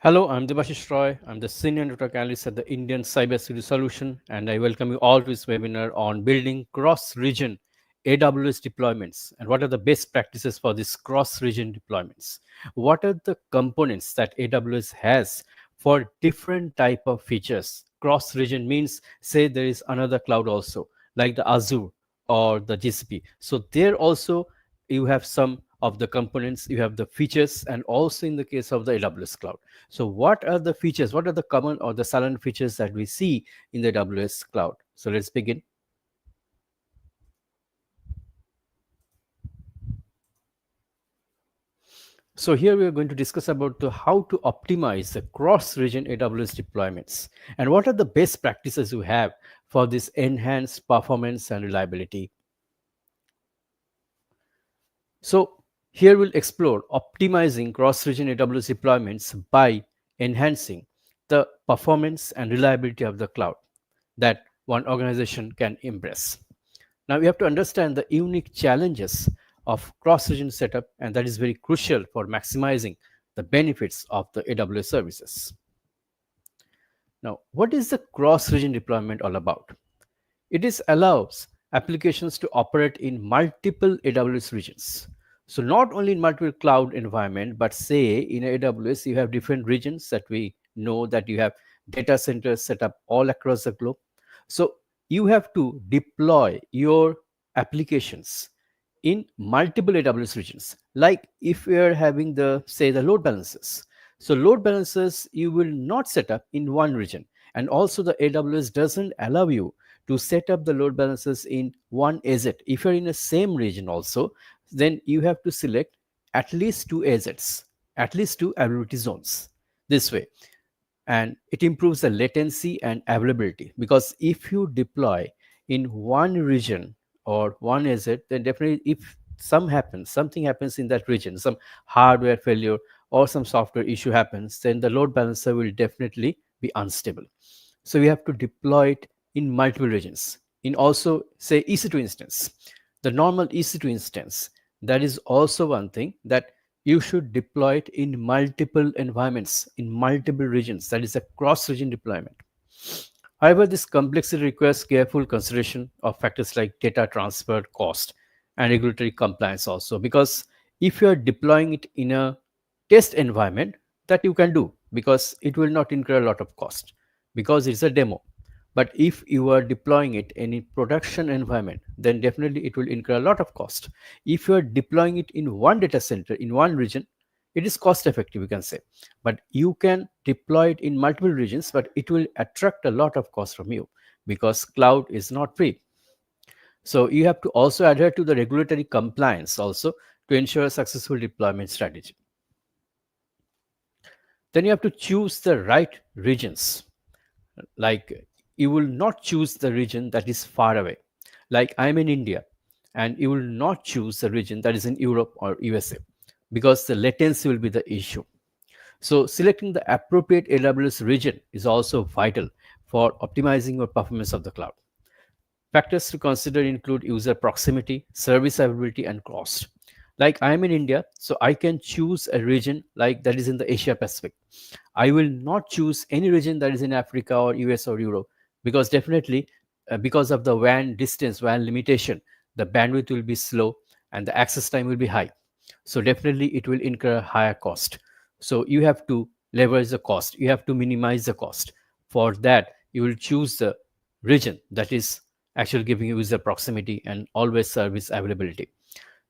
Hello, I'm Debashish Roy. I'm the Senior Network Analyst at the Indian Cybersecurity Solution, and I welcome you all to this webinar on building cross-region AWS deployments and what are the best practices for these cross-region deployments. What are the components that AWS has for different type of features? Cross-region means, say, there is another cloud also, like the Azure or the GCP. So there also you have some of the components, you have the features, and also in the case of the AWS cloud. So what are the features? What are the common or the silent features that we see in the AWS cloud? So let's begin. So here we are going to discuss about how to optimize the cross-region AWS deployments and what are the best practices you have for this enhanced performance and reliability. So here we'll explore optimizing cross-region AWS deployments by enhancing the performance and reliability of the cloud that one organization can embrace. Now we have to understand the unique challenges of cross-region setup, and that is very crucial for maximizing the benefits of the AWS services. Now, what is the cross-region deployment all about? It is allows applications to operate in multiple AWS regions. So not only in multiple cloud environment, but say in AWS, you have different regions that we know that you have data centers set up all across the globe. So you have to deploy your applications in multiple AWS regions. Like if you are having the, say, the load balancers. So load balancers, you will not set up in one region. And also the AWS doesn't allow you to set up the load balancers in one AZ. If you're in the same region also, then you have to select at least two AZs, at least two availability zones. This way, and it improves the latency and availability, because if you deploy in one region or one asset, then definitely if something happens in that region, some hardware failure or some software issue happens, then the load balancer will definitely be unstable. So we have to deploy it in multiple regions. In also, say, EC2 instance, the normal EC2 instance, that is also one thing that you should deploy it in multiple environments, in multiple regions. That is a cross-region deployment. However, this complexity requires careful consideration of factors like data transfer cost and regulatory compliance also, because if you are deploying it in a test environment, that you can do because it will not incur a lot of cost because it's a demo. But if you are deploying it in a production environment, then definitely it will incur a lot of cost. If you are deploying it in one data center in one region, it is cost effective, you can say. But you can deploy it in multiple regions, but it will attract a lot of cost from you because cloud is not free. So you have to also adhere to the regulatory compliance also to ensure a successful deployment strategy. Then you have to choose the right regions. Like you will not choose the region that is far away. Like I'm in India, and you will not choose the region that is in Europe or USA because the latency will be the issue. So selecting the appropriate AWS region is also vital for optimizing your performance of the cloud. Factors to consider include user proximity, service availability, and cost. Like I am in India, so I can choose a region like that is in the Asia Pacific. I will not choose any region that is in Africa or US or Europe because definitely because of the WAN distance, WAN limitation, the bandwidth will be slow and the access time will be high. So definitely it will incur a higher cost. So you have to leverage the cost. You have to minimize the cost. For that, you will choose the region that is actually giving you user proximity and always service availability.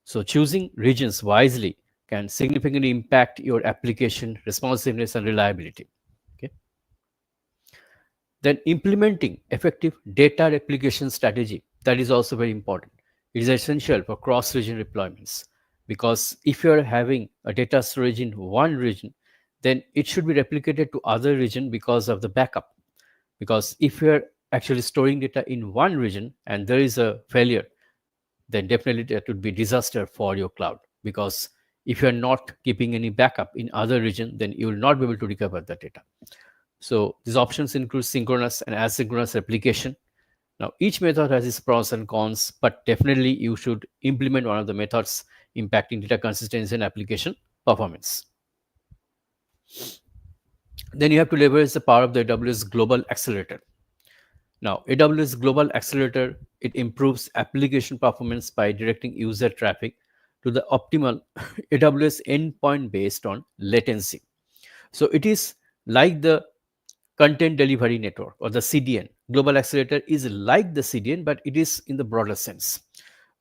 So choosing regions wisely can significantly impact your application responsiveness and reliability. Okay. Then implementing effective data replication strategy, that is also very important. It is essential for cross-region deployments because if you are having a data storage in one region, then it should be replicated to other region because of the backup. Because if you are actually storing data in one region and there is a failure, then definitely that would be disaster for your cloud, because if you're not keeping any backup in other region, then you will not be able to recover the data. So these options include synchronous and asynchronous replication. Now each method has its pros and cons, but definitely you should implement one of the methods impacting data consistency and application performance. Then you have to leverage the power of the AWS Global Accelerator. Now, AWS Global Accelerator, it improves application performance by directing user traffic to the optimal AWS endpoint based on latency. So it is like the content delivery network or the CDN. Global Accelerator is like the CDN, but it is in the broader sense.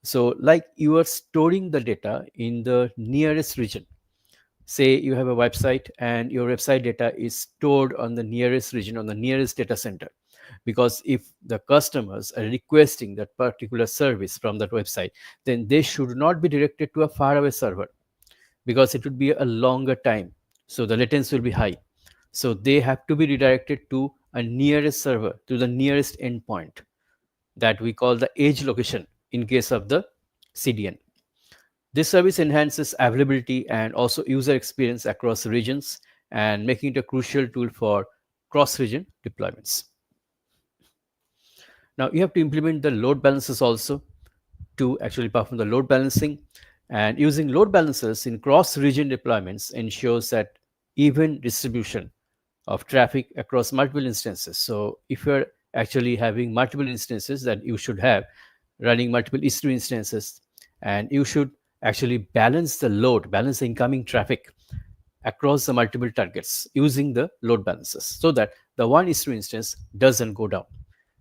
So, like you are storing the data in the nearest region. Say you have a website and your website data is stored on the nearest region, on the nearest data center. Because if the customers are requesting that particular service from that website, then they should not be directed to a faraway server because it would be a longer time. So the latency will be high. So they have to be redirected to a nearest server, to the nearest endpoint that we call the edge location in case of the CDN. This service enhances availability and also user experience across regions and making it a crucial tool for cross-region deployments. Now you have to implement the load balancers also to actually perform the load balancing, and using load balancers in cross-region deployments ensures that even distribution of traffic across multiple instances. So if you're actually having multiple instances that you should have running multiple EC2 instances, and you should actually balance the load, balance the incoming traffic across the multiple targets using the load balancers so that the one EC2 instance doesn't go down.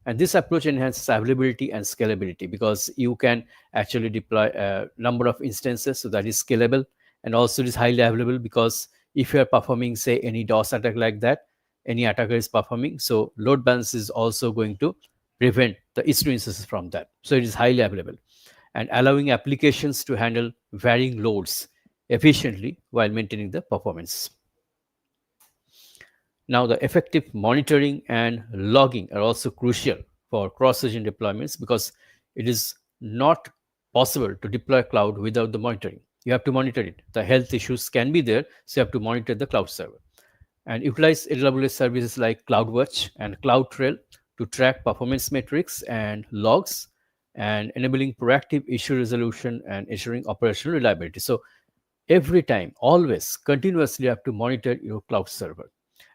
And this approach enhances availability and scalability because you can actually deploy a number of instances, so that is scalable, and also it is highly available because if you are performing, say, any DOS attack like that, any attacker is performing, so load balance is also going to prevent the EC2 instances from that. So it is highly available and allowing applications to handle varying loads efficiently while maintaining the performance. Now, the effective monitoring and logging are also crucial for cross-region deployments because it is not possible to deploy cloud without the monitoring. You have to monitor it. The health issues can be there, so you have to monitor the cloud server. And utilize AWS services like CloudWatch and CloudTrail to track performance metrics and logs and enabling proactive issue resolution and ensuring operational reliability. So every time, always, continuously you have to monitor your cloud server.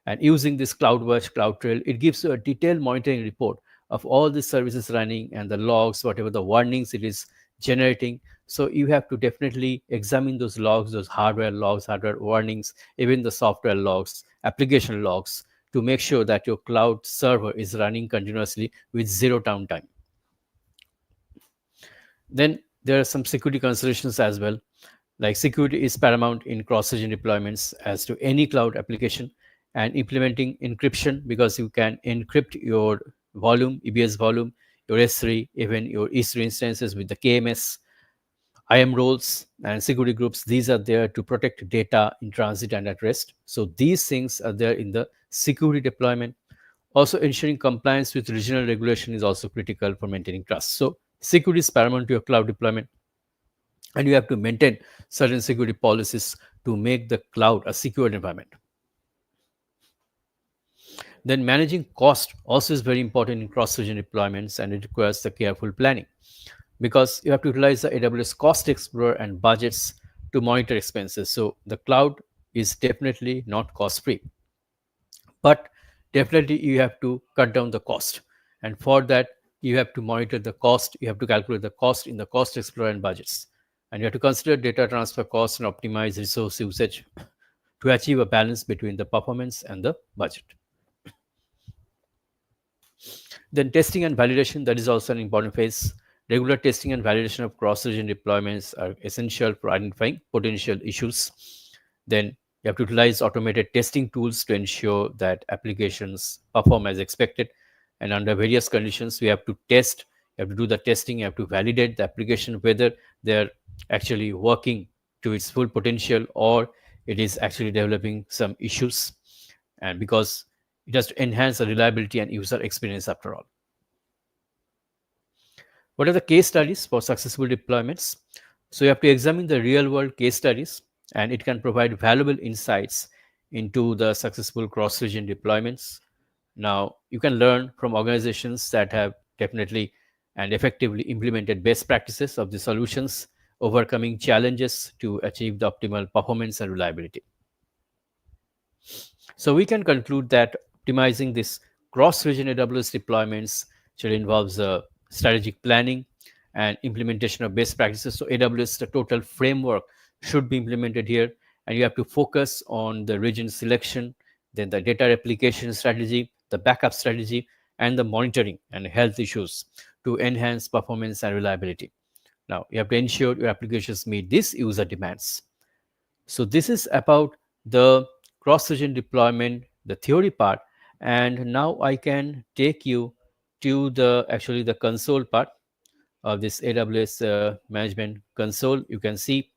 And using this CloudWatch, CloudTrail, it gives you a detailed monitoring report of all the services running and the logs, whatever the warnings it is generating. So you have to definitely examine those logs, those hardware logs, hardware warnings, even the software logs, application logs, to make sure that your cloud server is running continuously with zero downtime. Then there are some security considerations as well. Like security is paramount in cross-region deployments as to any cloud application, and implementing encryption because you can encrypt your volume, EBS volume, your S3, even your E3 instances with the KMS, IAM roles, and security groups. These are there to protect data in transit and at rest. So these things are there in the security deployment. Also, ensuring compliance with regional regulation is also critical for maintaining trust. So security is paramount to your cloud deployment, and you have to maintain certain security policies to make the cloud a secure environment. Then managing cost also is very important in cross-region deployments, and it requires the careful planning because you have to utilize the AWS Cost Explorer and budgets to monitor expenses. So the cloud is definitely not cost-free, but definitely you have to cut down the cost. And for that, you have to monitor the cost. You have to calculate the cost in the Cost Explorer and budgets. And you have to consider data transfer costs and optimize resource usage to achieve a balance between the performance and the budget. Then testing and validation, that is also an important phase. Regular testing and validation of cross-region deployments are essential for identifying potential issues. Then you have to utilize automated testing tools to ensure that applications perform as expected. And under various conditions, we have to test, you have to do the testing, you have to validate the application whether they're actually working to its full potential or it is actually developing some issues. And because it has to enhance the reliability and user experience after all. What are the case studies for successful deployments? So you have to examine the real world case studies, and it can provide valuable insights into the successful cross region deployments. Now, you can learn from organizations that have definitely and effectively implemented best practices of the solutions, overcoming challenges to achieve the optimal performance and reliability. So we can conclude that optimizing this cross-region AWS deployments should involves strategic planning and implementation of best practices. So AWS, the total framework should be implemented here, and you have to focus on the region selection, then the data replication strategy, the backup strategy, and the monitoring and health issues to enhance performance and reliability. Now, you have to ensure your applications meet these user demands. So this is about the cross-region deployment, the theory part, and now I can take you to the actually the console part of this AWS management console. You can see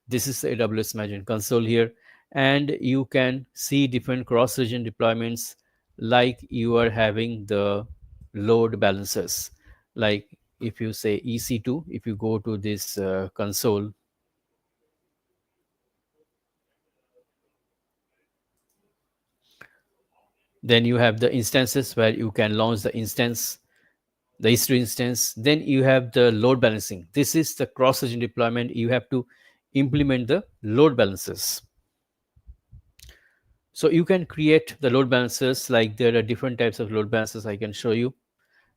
this is the AWS management console here, and you can see different cross-region deployments like you are having the load balancers. Like if you say EC2, if you go to this console, then you have the instances where you can launch the instance, the EC2 instance. Then you have the load balancing. This is the cross-region deployment. You have to implement the load balancers. So you can create the load balancers, like there are different types of load balancers I can show you.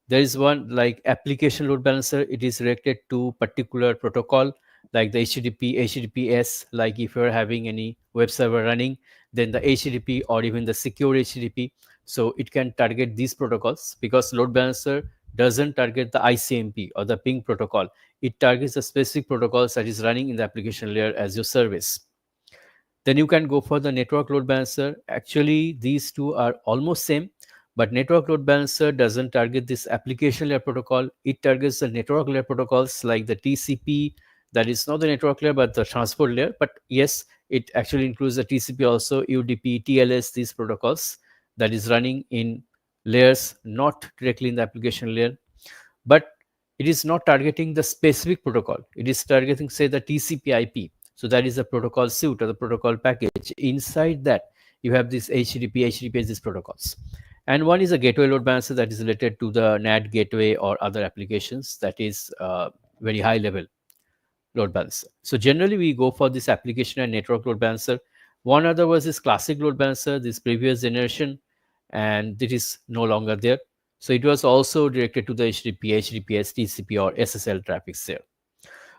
There is one like application load balancer. It is related to particular protocol like the HTTP, HTTPS. Like if you're having any web server running, then the HTTP or even the secure HTTP. So it can target these protocols, because load balancer doesn't target the ICMP or the ping protocol. It targets the specific protocols that is running in the application layer as your service. Then you can go for the network load balancer. Actually, these two are almost same, but network load balancer doesn't target this application layer protocol. It targets the network layer protocols like the TCP. That is not the network layer, but the transport layer. But yes, it actually includes the TCP also, UDP, TLS, these protocols that is running in layers not directly in the application layer. But it is not targeting the specific protocol. It is targeting, say, the TCP IP. So that is the protocol suite or the protocol package. Inside that, you have this HTTP, HTTPS, these protocols. And one is a gateway load balancer that is related to the NAT gateway or other applications, that is very high level load balancer. So generally, we go for this application and network load balancer. One other was this classic load balancer, this previous generation, and it is no longer there. So it was also directed to the HTTP, HTTPS, TCP, or SSL traffics there.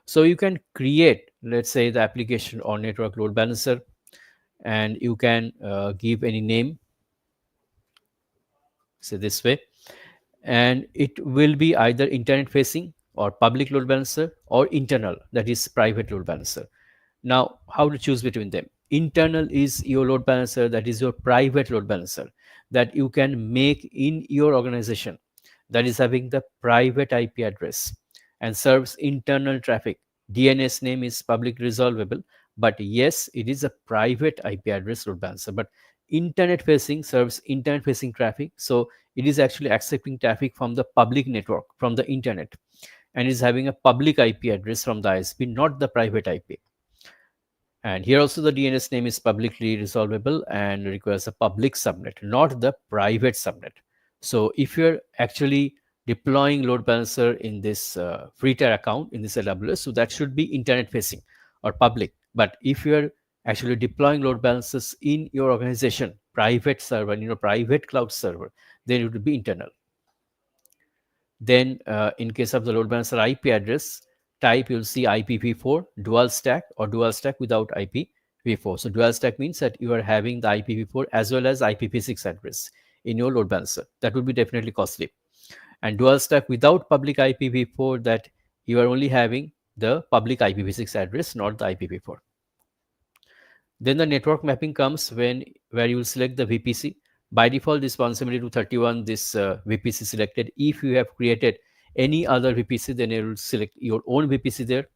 So you can create, let's say, the application or network load balancer, and you can give any name, say this way, and it will be either internet facing or public load balancer, or internal, that is private load balancer. Now, how to choose between them? Internal is your load balancer, that is your private load balancer that you can make in your organization, that is having the private IP address and serves internal traffic. DNS name is public resolvable, but yes, it is a private IP address load balancer. But internet facing serves internet facing traffic, so it is actually accepting traffic from the public network, from the internet, and is having a public IP address from the ISP, not the private IP. And here also the DNS name is publicly resolvable and requires a public subnet, not the private subnet. So if you're actually deploying load balancer in this free tier account in this AWS, so that should be internet facing or public. But if you're actually deploying load balancers in your organization, private server, private cloud server, then it would be internal. Then in case of the load balancer IP address type, you'll see IPv4 dual stack or dual stack without IPv4. So dual stack means that you are having the IPv4 as well as IPv6 address in your load balancer. That would be definitely costly. And dual stack without public IPv4, that you are only having the public IPv6 address, not the IPv4. Then the network mapping comes where you will select the VPC. By default, this 172.31, this VPC selected. If you have created any other VPC, then you will select your own VPC there.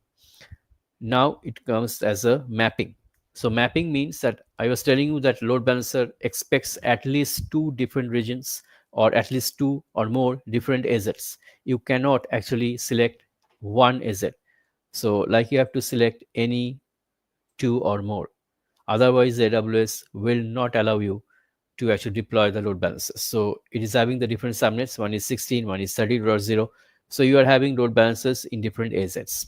Now it comes as a mapping. So mapping means that I was telling you that load balancer expects at least two different regions or at least two or more different AZs. You cannot actually select one AZ. So like you have to select any two or more. Otherwise, AWS will not allow you to actually deploy the load balancers. So it is having the different subnets. One is 16, one is 30.0. So you are having load balancers in different AZs.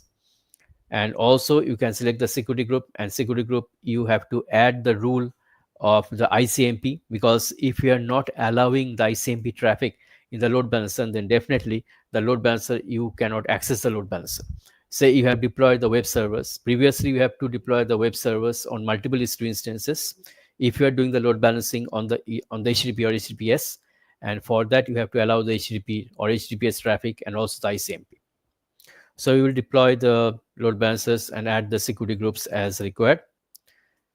And also you can select the security group, and security group, you have to add the rule of the ICMP, because if you are not allowing the ICMP traffic in the load balancer, then definitely the load balancer, you cannot access the load balancer. Say you have deployed the web servers. Previously, you have to deploy the web servers on multiple EC2 instances. If you are doing the load balancing on the HTTP or HTTPS, and for that you have to allow the HTTP or HTTPS traffic and also the ICMP. So you will deploy the load balancers and add the security groups as required.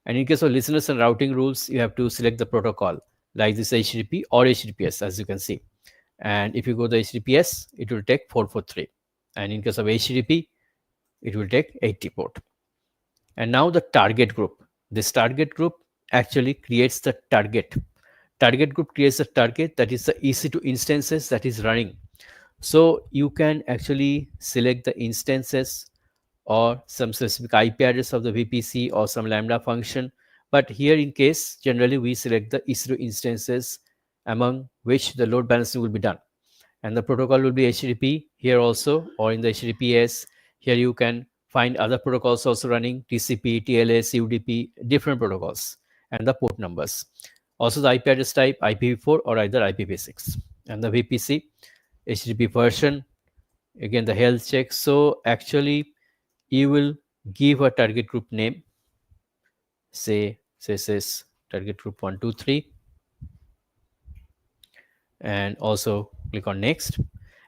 And in case of listeners and routing rules, you have to select the protocol like this HTTP or HTTPS, as you can see. And if you go to HTTPS, it will take 443. And in case of HTTP, it will take 80 port. And now the target group. This target group actually creates the target. Target group creates the target, that is the EC2 instances that is running. So you can actually select the instances or some specific IP address of the VPC or some Lambda function. But here in case, generally we select the EC2 instances among which the load balancing will be done. And the protocol will be HTTP here also, or in the HTTPS. Here you can find other protocols also running, TCP, TLS, UDP, different protocols, and the port numbers. Also the IP address type, IPv4 or either IPv6. And the VPC, HTTP version, again the health check. So actually you will give a target group name, say this is target group 123, and also click on next.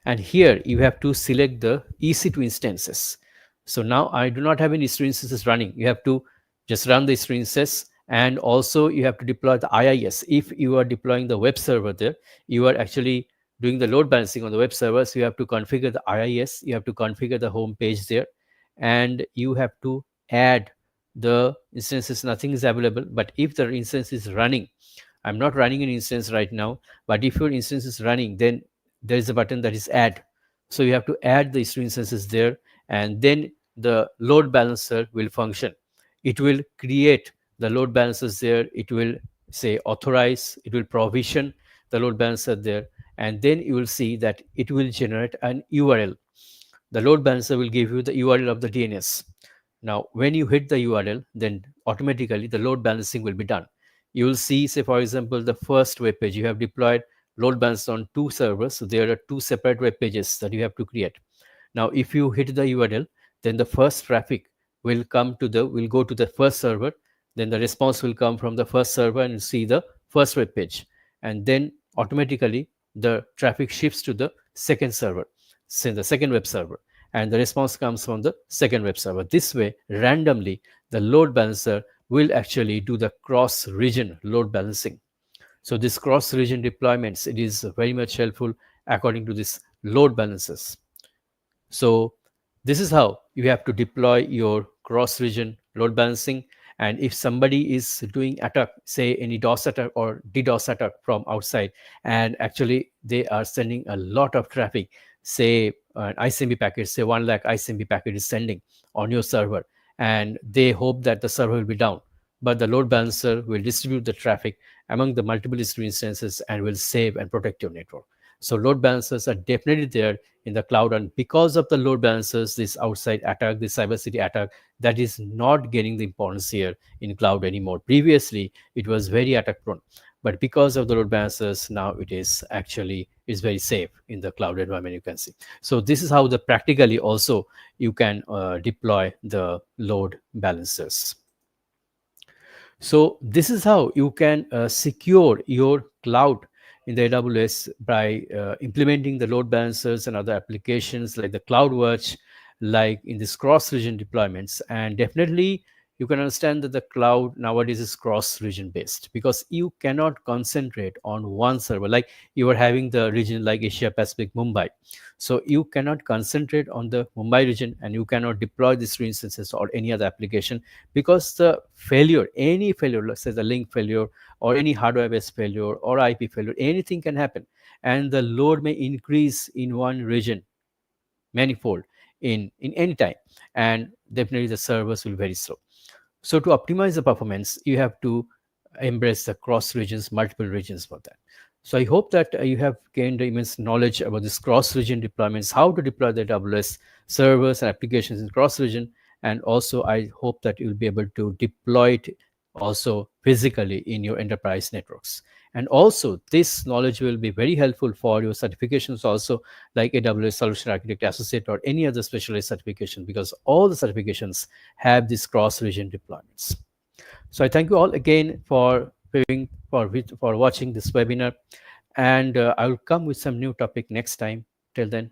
And here you have to select the EC2 instances. So now I do not have any EC2 instances running. You have to just run the EC2 instances, and also you have to deploy the IIS. If you are deploying the web server there, you are actually doing the load balancing on the web server. So you have to configure the IIS, you have to configure the home page there, and you have to add the instances. Nothing is available, but if the instance is running, I'm not running an instance right now, but if your instance is running, then there is a button that is add. So you have to add the EC2 instances there, and then the load balancer will function. It will create the load balancers there. It will say authorize, it will provision the load balancer there, and then you will see that it will generate an URL. The load balancer will give you the URL of the DNS. Now, when you hit the URL, then automatically the load balancing will be done. You will see, say for example, the first web page you have deployed load balancer on 2 servers. So there are 2 separate web pages that you have to create. Now, if you hit the URL, then the first traffic will go to the first server. Then the response will come from the first server and see the first web page. And then automatically the traffic shifts to the second server, say the second web server, and the response comes from the second web server. This way, randomly, the load balancer will actually do the cross-region load balancing. So this cross-region deployments, it is very much helpful according to this load balancers. So this is how you have to deploy your cross-region load balancing. And if somebody is doing attack, say any DOS attack or DDoS attack from outside, and actually they are sending a lot of traffic, say an ICMP packet, say 1 lakh ICMP packet is sending on your server, and they hope that the server will be down, but the load balancer will distribute the traffic among the multiple EC2 instances and will save and protect your network. So load balancers are definitely there in the cloud, and because of the load balancers, this outside attack, this cybersecurity attack, that is not getting the importance here in cloud anymore. Previously, it was very attack prone, but because of the load balancers, now it is very safe in the cloud environment, you can see. So this is how the practically also you can deploy the load balancers. So this is how you can secure your cloud in the AWS by implementing the load balancers and other applications like the CloudWatch, like in this cross-region deployments. And definitely you can understand that the cloud nowadays is cross-region based, because you cannot concentrate on one server. Like you are having the region like Asia Pacific, Mumbai. So you cannot concentrate on the Mumbai region, and you cannot deploy these 3 instances or any other application, because the failure, any failure, let's say the link failure or any hardware-based failure or IP failure, anything can happen. And the load may increase in one region manifold in any time, and definitely the servers will be very slow. So to optimize the performance, you have to embrace the cross regions, multiple regions for that. So I hope that you have gained immense knowledge about this cross region deployments, how to deploy the AWS servers and applications in cross region. And also I hope that you'll be able to deploy it also physically in your enterprise networks. And also this knowledge will be very helpful for your certifications also, like AWS Solution Architect Associate or any other specialized certification, because all the certifications have these cross-region deployments. So I thank you all again for for watching this webinar, and I will come with some new topic next time. Till then,